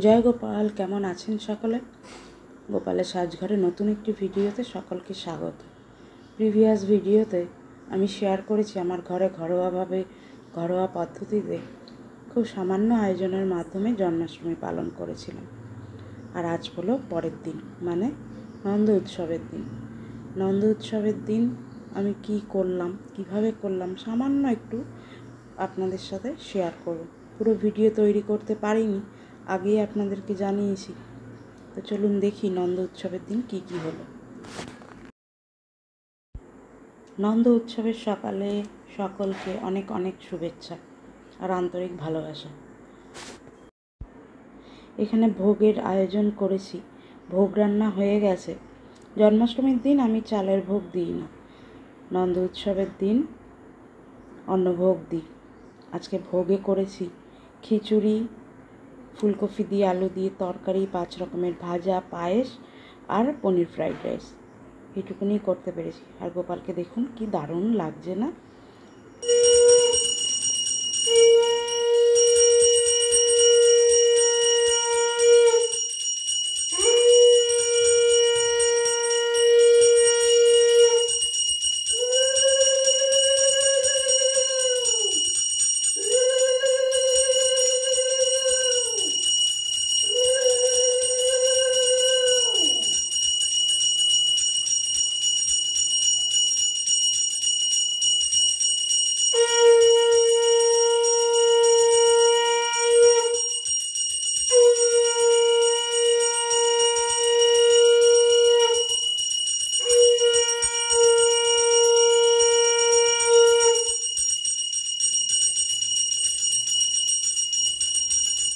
জয় গোপাল, কেমন আছেন সকলে? গোপালের সাজঘরে নতুন একটি ভিডিওতে সকলকে স্বাগত। প্রিভিয়াস ভিডিওতে আমি শেয়ার করেছি আমার ঘরে ঘরোয়া পদ্ধতিতে খুব সামান্য আয়োজনের মাধ্যমে জন্মাষ্টমী পালন করেছিলাম। আর আজ হলো পরের দিন, মানে নন্দ উৎসবের দিন। নন্দ উৎসবের দিন আমি কিভাবে করলাম সামান্য একটু আপনাদের সাথে শেয়ার করব। পুরো ভিডিও তৈরি করতে পারিনি, আগেই আপনাদেরকে জানিয়েছি। তো চলুন দেখি নন্দ উৎসবের দিন কি হলো। নন্দ উৎসবের সকালে সকলকে অনেক অনেক শুভেচ্ছা আর আন্তরিক ভালোবাসা। এখানে ভোগের আয়োজন করেছি, ভোগ রান্না হয়ে গেছে। জন্মাষ্টমীর দিন আমি চালের ভোগ দিই না, নন্দ উৎসবের দিন অন্নভোগ দিই। আজকে ভোগে করেছি খিচুড়ি, ফুলকপি দিয়ে আলু দিয়ে তরকারি, 5 রকমের ভাজা, পায়েস আর পনির ফ্রাইড রাইস। এটুকুনি করতে পেরেছি। আর গোপালকে দেখুন কি দারুণ লাগছে না?